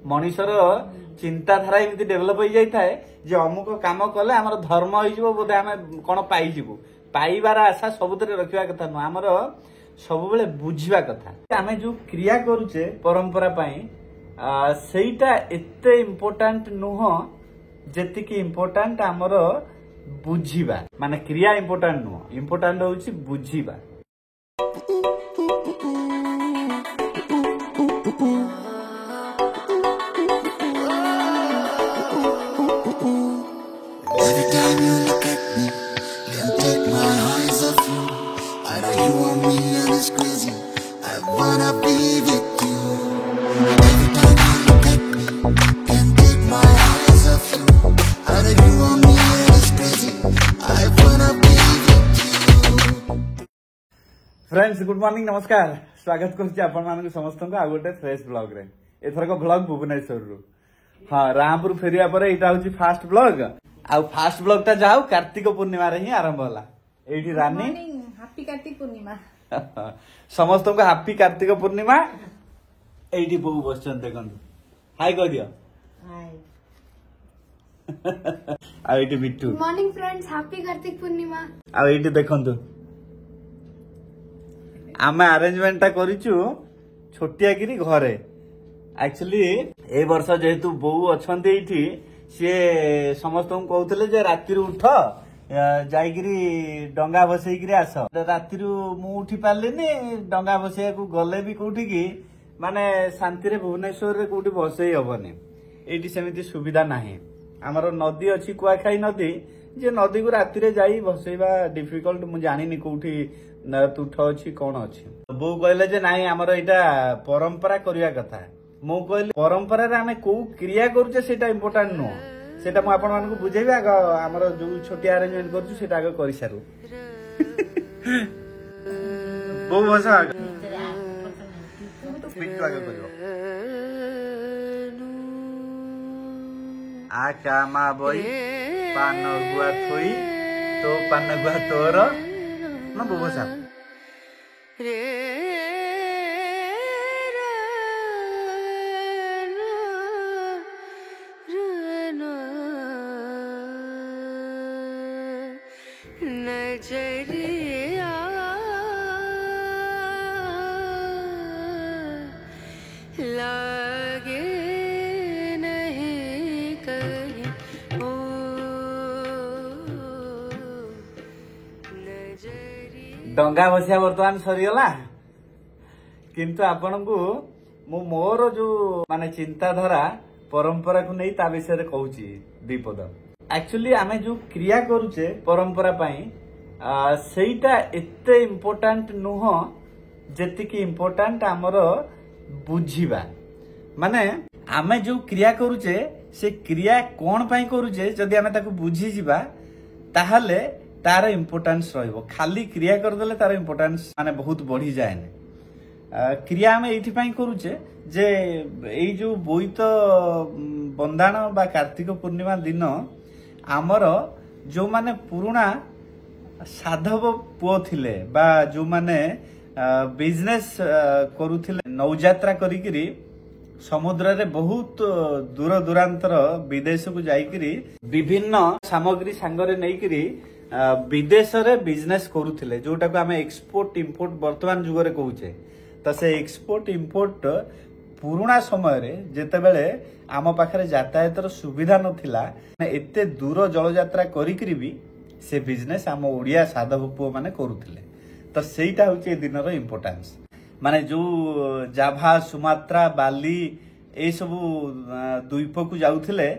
मनीषर चिंताधारा एमती डेभलप हो जाए जे अमुक काम कले आमर धर्म हो बोधे आम कौन पाइबू पाइबार आशा सबुतरे रखा कथा नुह आमर सब बेले बुझा कथा आम जो क्रिया करुचे परंपरा सेटा एते इम्पोर्टाट नुह जेतिकी इम्पोर्टाट आमर बुझिबा माने क्रिया इम्पोर्टाट नुह इम्पोर्टाट होउची बुझिबा। Every time you look at me, can't take my eyes off you. I know you want me and it's crazy. I wanna be with you. Every time you look at me, can't take my eyes off you. I know you want me and it's crazy. I wanna be with you. Friends good morning नमस्कार स्वागत करुच्ची आपण मानक समस्त आ गोटे fresh blog रे एथरक blog Bhubaneswar रु हाँ रामपुर फेरिया पर एटा होची फास्ट ब्लॉग आ फास्ट ब्लॉग ता जाऊ कार्तिक पूर्णिमा रे ही आरंभ होला एठी रानी हैप्पी कार्तिक पूर्णिमा समस्त को हैप्पी कार्तिक पूर्णिमा एठी बहु बसचन देखन हाय कह दियो हाय आ एठी Bittu good morning friends happy Kartik Purnima आ एठी देखंतु आमे अरेंजमेंट ता करिचु छोटिया गिरी घरे एक्चुअली ए वर्ष जेहेतु बहु अछंती एठी सी समस्त कहते जे राति उठ जाइकिरी डंगा बसईकरी आस राति मु उठी पार्लिनी डंगा बसैया गले भी कौटी की माने शांति रे भुवनेश्वर रे कौटी बसई हबनी एठी सेमिति सुविधा नाही हमर नदी अछि कुआखाई नदी जे नदी को राति रे जाई बसईबा डिफिकल्ट मु जानिनी कौटी तुठ अछि कोन अछि बो कहले जे नाही हमर एटा परंपरा करिया कथा मु कहली परंपरा रे हमें को क्रिया करूचे सेटा इम्पोर्टेंट नो सेटा मु आपण मानकु बुझेबी आग हमर जो छोटी अरेंजमेंट करछु सेटा आग करि सारू बो भाषा पिट आग करियो आ कामा बई पान गुआ थोई तो पान गुआ तोर ना बो भाषा नजरिया लागे नहीं कहीं ओ डंगा बसिया बर्तमान सरीगला किंतु आपनकु मु मोर जो माने चिंताधारा परंपरा को नहीं ता विषय रे कहूची दीपद एक्चुअली आमे जो क्रिया करूचे परंपरा सेटा एते इम्पोर्टाट नुह जेतिकी इम्पोर्टाट आमर बुझिबा माने आमे जो क्रिया करूचे से क्रिया कोन पई करूचे जदि आमे ताको बुझी जिबा ताहले तार इम्पोर्टेंस रहइबो खाली क्रिया कर देले तार इम्पोर्टेंस माने बहुत बढ़ी जाए क्रिया आमे एथि पई करूचे जे एई जो बोईत बंदाण बा कार्तिक पूर्णिमा दिन आमर जो माने पुराना साधव पुओ थिले बा जो माने बिजनेस करूथिले नौयात्रा करिकिरी समुद्र रे बहुत दूर दूरांतर विदेश को जाइकिरी विभिन्न सामग्री सांगरे नैकिरी विदेश रे बिजनेस करूथिले जोटा को आमे एक्सपोर्ट इंपोर्ट वर्तमान जुग रे कहूचे तो से एक्सपोर्ट इंपोर्ट पुराना समय रे जेते बेले आम पाखरे यातायातर सुविधा नथिला एते दूर जल यात्रा करिकिरी भी से बिजनेस आम ओडिया साधव पुओ माने करूथिले तो सेटा होचे ए दिनर इंपोर्टेंस माने जो जाभा सुमात्रा बाली ए सब द्वीप को जाउथिले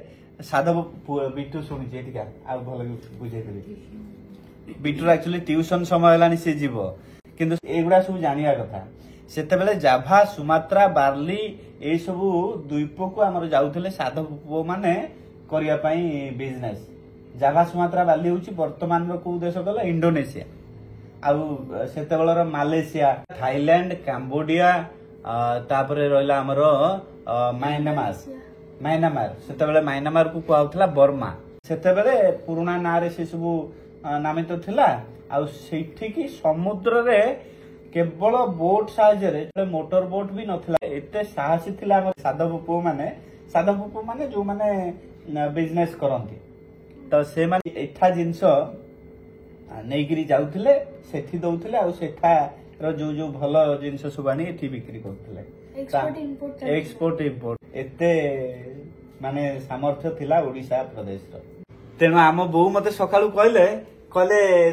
साधव बिट्टू सुनिचे एटिका आ भल बुझे देबे बिट्टू एक्चुअली ट्यूशन समय हलानी से जीव किंतु एगुडा सब जानिया कथा सेते बेले जाभा सुमात्रा बार्ली ए सब द्वीप को हमर जाउथिले साधव पुओ माने करिया पई बिजनेस जाभा सुमात्रा बार्ली होची वर्तमान रो को देश गला इंडोनेशिया आउ सेते बेलर मालेशिया थाईलैंड काम्बोडिया तापरे रहला हमर म्यांमार सेते बेले म्यांमार को कहउथला बर्मा सेते बेले पुराना ना रे से सब नामित थिला आउ सेठी की समुद्र रे केवल बोट साहाय्य मोटर बोट भी नथिला एते साहसी थिला साधव पुओ माने ସାଧବ ପୁଅ ମାନେ ଯୋଉମାନେ ବିଜନେସ କରନ୍ତି ତ ସେମାନେ ଏଠା ଜିନିଷ ନେଇକିରି ଯାଉଥିଲେ ସେଠି ଦଉଥିଲେ ଆଉ ସେଠାର ଯୋଉ ଯୋଉ ଭଲ ଜିନିଷ ସବୁ ଆଣି ଏଠି ବିକ୍ରି କରୁଥିଲେ ଏକ୍ସପୋର୍ଟ ଇମ୍ପୋର୍ଟ ଏତେ ମାନେ ସାମର୍ଥ୍ୟ ଥିଲା ଓଡିଶା ପ୍ରଦେଶର। ତେଣୁ ଆମ ବୋଉ ମତେ ସକାଳୁ କହିଲେ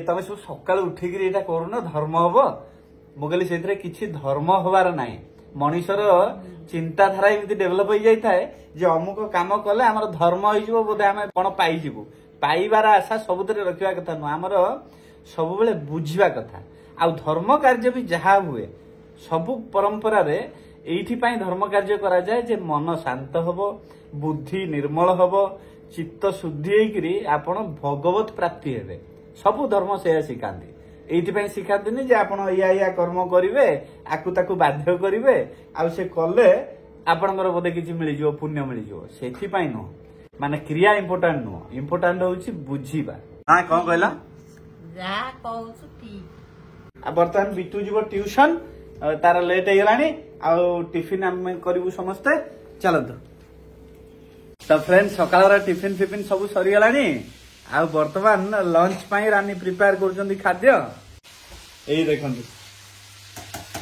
ତମେ ସବୁ ସକାଳୁ ଉଠିକିରି ଏଇଟା କରୁନ ଧର୍ମ ହବ। ମୁଁ କହିଲି ସେଥିରେ କିଛି ଧର୍ମ ହବାର ନାହିଁ। ମଣିଷର ଚିନ୍ତାଧାରା ଏମିତି ଡେଭଲପ ହେଇଯାଇଥାଏ ଯେ ଅମୁକ କାମ କଲେ ଆମର ଧର୍ମ ହେଇଯିବ ବୋଧେ ଆମେ କଣ ପାଇଯିବୁ। ପାଇବାର ଆଶା ସବୁଥିରେ ରଖିବା କଥା ନୁହଁ, ଆମର ସବୁବେଳେ ବୁଝିବା କଥା। ଆଉ ଧର୍ମ କାର୍ଯ୍ୟ ବି ଯାହା ହୁଏ ସବୁ ପରମ୍ପରାରେ ଏଇଥିପାଇଁ ଧର୍ମ କାର୍ଯ୍ୟ କରାଯାଏ ଯେ ମନ ଶାନ୍ତ ହବ, ବୁଦ୍ଧି ନିର୍ମଳ ହବ, ଚିତ୍ତ ଶୁଦ୍ଧି ହେଇକିରି ଆପଣ ଭଗବତ ପ୍ରାପ୍ତି ହେବେ। ସବୁ ଧର୍ମ ସେଇଆ ଶିଖାନ୍ତି। ଏଇଥିପାଇଁ ଶିଖାନ୍ତିନି ଯେ ଆପଣ ଏଇଆ କର୍ମ କରିବେ, ଆକୁ ତାକୁ ବାଧ୍ୟ କରିବେ, ଆଉ ସେ କଲେ ଆପଣଙ୍କର ବୋଧେ କିଛି ମିଳିଯିବ, ପୁଣ୍ୟ ମିଳିଯିବ। ସେଥିପାଇଁ ନୁହଁ, ମାନେ କ୍ରିୟା ଇମ୍ପୋର୍ଟାଣ୍ଟ ନୁହଁ, ଇମ୍ପୋର୍ଟାଣ୍ଟ ହଉଛି ବୁଝିବା। ହଁ କଣ କହିଲ? ଯାହା କହୁଛୁ ଠିକ। ଆଉ ବର୍ତ୍ତମାନ ବିଟୁ ଯିବ ଟ୍ୟୁସନ, ତାର ଲେଟ୍ ହେଇଗଲାଣି। ଆଉ ଟିଫିନ ଆମେ କରିବୁ ସମସ୍ତେ, ଚାଲନ୍ତୁ। ତ ଫ୍ରେଣ୍ଡ ସକାଳର ଟିଫିନ ଫିଫିନ ସବୁ ସରିଗଲାଣି। ଆଉ ବର୍ତ୍ତମାନ ଲଞ୍ଚ ପାଇଁ ରାନୀ ପ୍ରିପେୟାର କରୁଛନ୍ତି ଖାଦ୍ୟ। ଏଇ ଦେଖନ୍ତୁ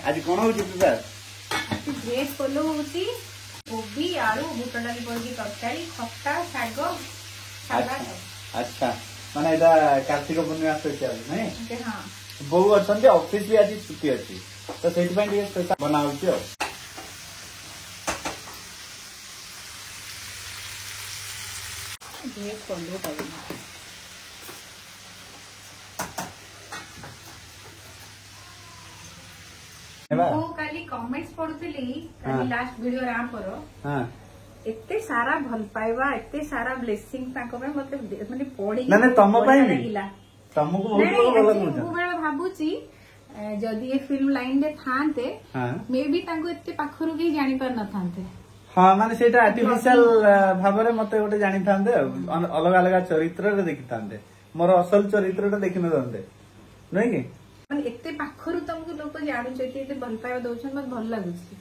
ଆଜି କଣ ହଉଛି ପ୍ରିପେୟାର? ଭେଜ ପଲଉ ହଉଛି, କୋବି ଆଳୁ ବୁଟ ଡାଲି ପଡିକି ତରକାରୀ, ଖଟା, ଶାଗ, ସାଲାଡ। ଆଚ୍ଛା, ମାନେ ଏଇଟା କାର୍ତ୍ତିକ ପୂର୍ଣ୍ଣିମା ସ୍ପେସିଆଲ ନାଇଁ? ହଁ ବୋଉ ଅଛନ୍ତି, ଅଫିସ ବି ଆଜି ଛୁଟି ଅଛି, ତ ସେଇଥିପାଇଁ ଟିକେ ସ୍ପେଶାଲ ବନା ହଉଛି ଆଉ। ଭେଜ ପଲଉ କରିବି। ମୁଁ କାଲି କମେଣ୍ଟସ ପଢୁଥିଲି, କାଲି ଲାଷ୍ଟ ଭିଡିଓ ରାମର ହଁ ଏତେ ସାରା ଭଲ ପାଇବା, ଏତେ ସାରା ବ୍ଲେସିଂ ତାଙ୍କ ପାଇଁ ମତେ ମାନେ ପଢିକି ନା ତମ ପାଇଁ ବି ଲାଗିଲା। ତମକୁ ବହୁତ ଲୋକ ଭଲ ମୁଁ କହୁଛନ୍ତି। ବେଳେ ଭାବୁଛି ଯଦି ଏ ଫିଲ୍ମ ଲାଇନ ରେ ଥାନ୍ତେ ମେ ବି ତାଙ୍କୁ ଏତେ ପାଖରୁ କେହି ଜାଣି ପାରିନଥାନ୍ତେ। ହଁ ମାନେ ସେଇଟା ଆର୍ଟିଫିସିଆଲ ଭାବରେ ମତେ ଗୋଟେ ଜାଣିଥାନ୍ତେ ଆଉ ଅଲଗା ଅଲଗା ଚରିତ୍ରରେ ଦେଖିଥାନ୍ତେ, ମୋର ଅସଲ ଚରିତ୍ରଟା ଦେଖିନଥାନ୍ତେ, ନୁହେଁ କି? ମାନେ ଏତେ ପାଖରୁ ତମକୁ ଲୋକ ଜାଣୁଛନ୍ତି, ଏତେ ଭଲ ପାଇବା ଦଉଛନ୍ତି, ମତେ ଭଲ ଲାଗୁଛି।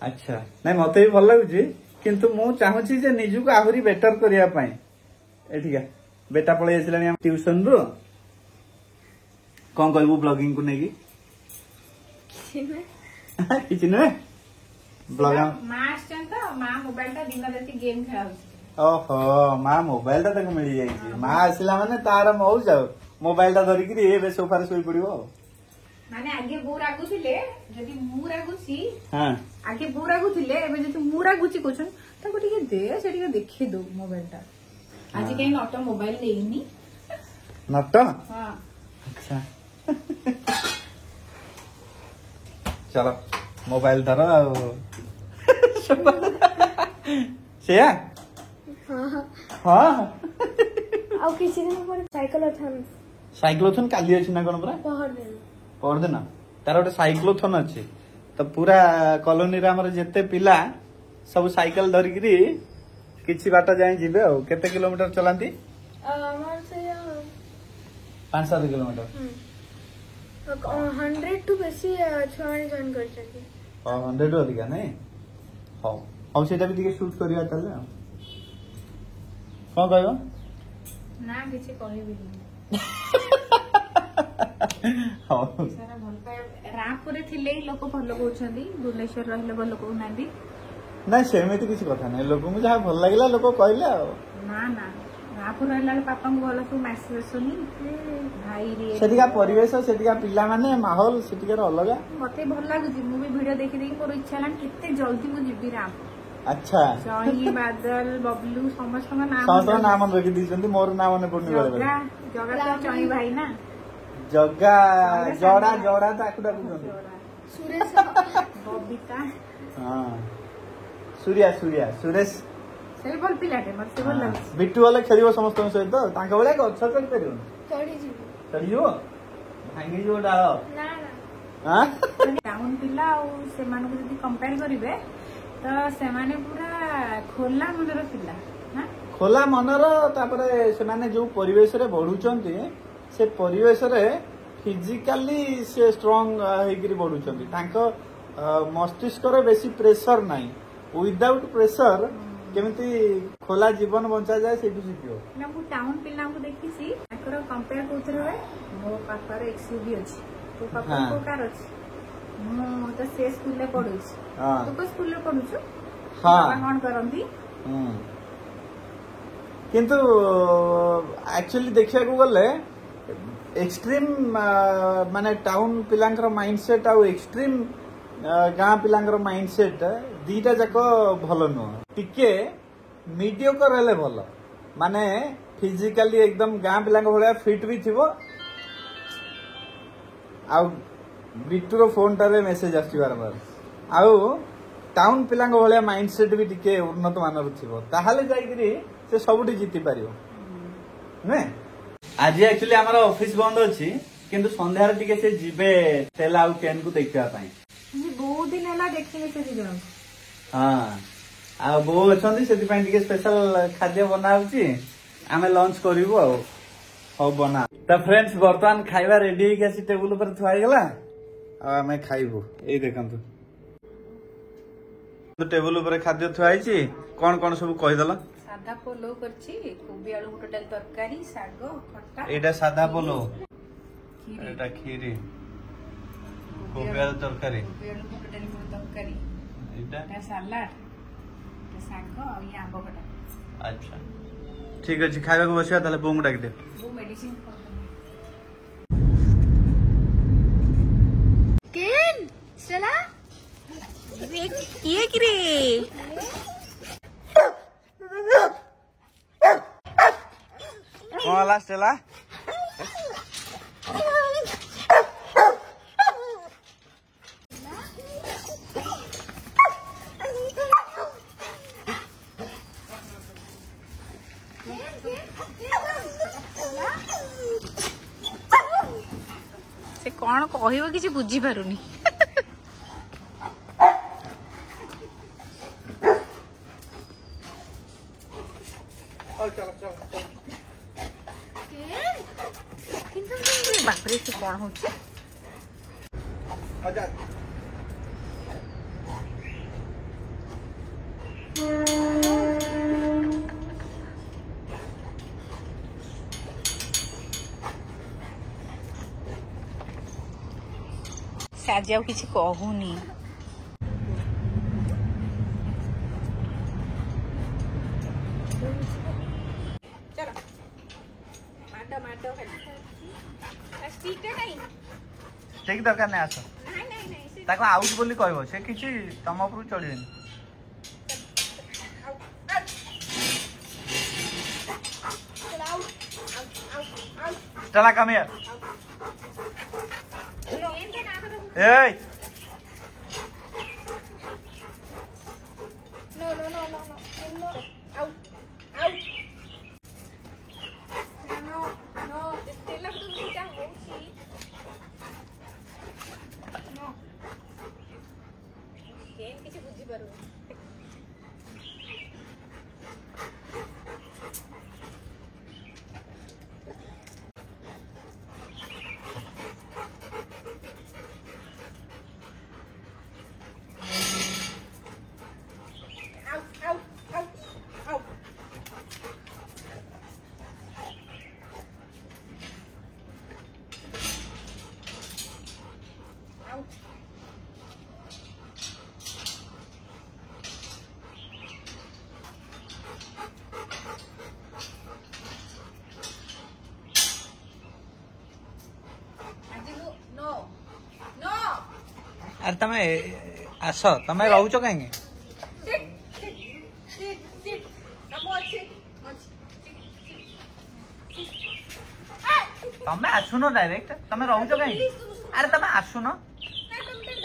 ଆଚ୍ଛା, ନାଇଁ ମତେ ବି ଭଲ ଲାଗୁଛି, କିନ୍ତୁ ମୁଁ ଚାହୁଁଛି ଯେ ନିଜକୁ ଆହୁରି ବେଟର କରିବା ପାଇଁ। ଏଠିକା ବେଟା ପଳେଇ ଆସିଲାଣି ଆମ ଟ୍ୟୁସନରୁ। କଣ କହିବୁ ବ୍ଲଗିଂକୁ ନେଇକି? କିଛି ନୁହେଁ। ମା ଆସିଛନ୍ତି ତ, ମା ମୋବାଇଲ ଟା ଦିନ ରାତି ଗେମ୍ ଖେଳାଉଛି। ଓହୋ, ମା ମୋବାଇଲ ଟା ତାକୁ ମିଳିଯାଇଛି। ମା ଆସିଲା ମାନେ ତାର ମଉଜ ଆଉ, ମୋବାଇଲ ଟା ଧରିକିରି ଏବେ ସୋଫାରେ ଶୋଇ ପଡିବ ଆଉ। ମାନେ ଆଗେ ବୋଉ ରାଗୁଥିଲେ, ଯଦି ମୁଁ ରାଗୁଛି ହଁ ଆଗେ ବୋଉ ରାଗୁଥିଲେ, ଏବେ ଯଦି ମୁଁ ରାଗୁଛି କହୁଛନ୍ତି ତାକୁ ଟିକେ ଦେ, ସେ ଟିକେ ଦେଖି ଦଉ ମୋବାଇଲ ଟା। ଆଜି କାହିଁ ନଟ ମୋବାଇଲ ନେଇନି। ନଟ? ହଁ ଆଚ୍ଛା ଚଲ ମୋବାଇଲ ଧର ଆଉ ସେଇଆ। ହଁ ଆଉ କିଛି ଦିନ ପରେ ସାଇକେଲ ସାଇକ୍ଲୋଥନ କାଲି ଅଛି ନା କଣ ପରା? ପରଦିନ ତାର ଗୋଟେ ସାଇକ୍ଲୋଥନ ଅଛି। ତ ପୁରା କଲୋନୀରେ ଆମର ଯେତେ ପିଲା ସବୁ ସାଇକେଲ ଧରିକିରି କିଛି ବାଟ ଯାଇ ଯିବେ ଆଉ। କେତେ କିଲୋମିଟର ଚଲାନ୍ତି? 5-7 କିଲୋମିଟର। 100 ଟୁ ବେଶୀ ଛୁଆମାନେ ଜଏନ୍ କରିଛନ୍ତି। 100 ରୁ ଅଧିକା ନାଇଁ? ହଉ ହଉ, ସେଇଟା ବି ଟିକେ ସୁଟ୍ କରିବା ତାହେଲେ ଆଉ। କଣ କହିବ? ନା କିଛି କହିବିନି। ହଉ, ସାରା ଭଲ ପାଇବା ରାମପୁରରେ ଥିଲେ ହିଁ ଲୋକ ଭଲ କହୁଛନ୍ତି, ଭୁବନେଶ୍ୱର ରହିଲେ ଭଲ କହୁନାହାନ୍ତି। ନାଇଁ ସେମିତି କିଛି କଥା ନାହିଁ, ଲୋକଙ୍କୁ ଯାହା ଭଲ ଲାଗିଲା ଲୋକ କହିଲେ ଆଉ। ନା ନା, ରାମପୁର ରହିଲା ବେଳେ ବାପାଙ୍କୁ ଭଲ ସବୁ ମେସେଜ ଆସୁନି, ଭାଇ ସେଠିକା ପରିବେଶ, ସେଠିକା ପିଲାମାନେ, ମାହୋଲ ସେଠିକାର ଅଲଗା। ମତେ ଭଲ ଲାଗୁଛି। ମୁଁ ବି ଭିଡିଓ ଦେଖି ଦେଖି ମୋର ଇଚ୍ଛା ହେଲାଣି କେତେ ଜଲ୍ଦି ମୁଁ ଯିବି ରାମପୁର। ଆଚ୍ଛା, ଜଇଁ, ବାଦଲ, ବବଲୁ ସମସ୍ତଙ୍କ ନାଁ ସମସ୍ତଙ୍କ ନାଁ ମନେ ରଖି ଦେଇଛନ୍ତି, ମୋର ନାଁ ମନେ ପଡୁନି ବେଳେ ବେଳେ। ଜଗା ତ ଜଇଁ ଭାଇ ନା, ଜଗା ଜଡା ଜଡା ତାକୁ ଡାକୁଛନ୍ତି। ବବିତା ହଁ, ସୁରିଆ ସୁରେଶ ସେ ଭଲ ପିଲାଟେ, ମତେ ଭଲ ଲାଗୁଛି। ବିଟୁ ଗଲେ ଖେଳିବ ସମସ୍ତଙ୍କ ସହିତ, ତାଙ୍କ ଭଳିଆ ଗଛ ଚଢିପାରିବନି। ଚଢିଯିବ, ଭାଙ୍ଗିଯିବ ଡାଳ। ଟାଉନ ପିଲା ଆଉ ସେମାନଙ୍କୁ ଯଦି କମ୍ପେୟାର କରିବେ ତ ସେମାନେ ପୁରା ଖୋଲା ମନର ପିଲା ନା, ଖୋଲା ମନର। ତାପରେ ସେମାନେ ଯୋଉ ପରିବେଶରେ ବଢୁଛନ୍ତି, ସେ ପରିବେଶରେ ଫିଜିକାଲି ସେ ଷ୍ଟ୍ରଙ୍ଗ ହେଇକିରି ବଢୁଛନ୍ତି। ତାଙ୍କ ମସ୍ତିଷ୍କରେ ବେଶୀ ପ୍ରେସର ନାହିଁ। ୱିଦାଉଟ୍ ପ୍ରେସର केमिति खोला जीवन बंचा जाए से शिखियो ना मु टाउन पिला को देखिसी ताकर कंपेयर करथरे होय मो पापा रे एक्सयूवी अछि तो पापा हाँ। को कार अछि मु तो से स्कूल ले पढुछि हाँ। तू को स्कूल ले पढुछु हाँ। पापा कोन करंती किंतु एक्चुअली देखिया को गले एक्सट्रीम माने टाउन पिलांकर माइंडसेट आ एक्सट्रीम गाँ पिलांकर माइंडसेट दीटा जाक भल नुह टिके मीडियोकर हेले भल माने फिजिकली एकदम गाँ पिलांक भलिया फिट भी थिबो आउ बिटूर फोन टारे मेसेज आसी बारंबार आउ टाउन पिलांक भलिया माइंडसेट भी टिके उन्नत मानर थिबो ताहाले जाईकरी से सबुठी जीति पारिबो नुहे आज एक्चुअली हमारा ऑफिस बंद अछि किंतु संध्या रे टिके से जिबे सेला आउ केन को देखिया पाई जे बहुत दिन हला देखिले से दी जण हाँ आ बो अछंती सेति पाई टिके स्पेशल खाद्य बनाउची आमे लंच करिवो आ हो बना त फ्रेंड्स वर्तमान खाइबा रेडी हे के टेबल पर थुआई गेला आ आमे खाइबो एई देखंतु तो टेबल ऊपर खाद्य थुआईची कोन कोन सब कहि दला सादा पोलो करछि कोबी आलू टोटल तरकारी सागो खट्टा एटा सादा पोलो खीरी एटा खीरी कोबी आलू तरकारी कोबी आलू टोटल तरकारी एटा एटा सलाड एटा सागो आ ये आंबो खट्टा अच्छा ठीक अछि खाइबा को बसिया ताले बोंग डाक दे वो मेडिसिन केन चला ये किरे कोला स्टेला से कौन कहबो किछि बुझी पारुनी बापरे से कौन होची साजियाव किछि कहूनी चलो माटो माटो स्पीकर नहीं ठीक दरकार नै आसो नहीं नहीं नहीं ताको आउट बोली कहबो से किछि तम उपरु चलिबेनी चला come here A No, no, no, no, no. No. Out. Out. No, no. Stella tu já hoje. No. Quem que te buzi baru? अरे तमे आस तमे रहउछ काहे तमे आसुनो डायरेक्ट तमे रहउछ काहे अरे तमे आसुनो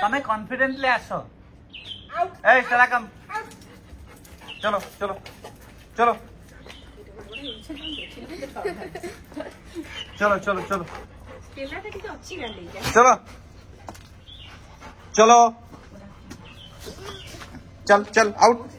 तमे कॉन्फिडेंटली आस ए चला कम चलो चलो चलो चलो चलो चलो चलो चलो चल चल आउट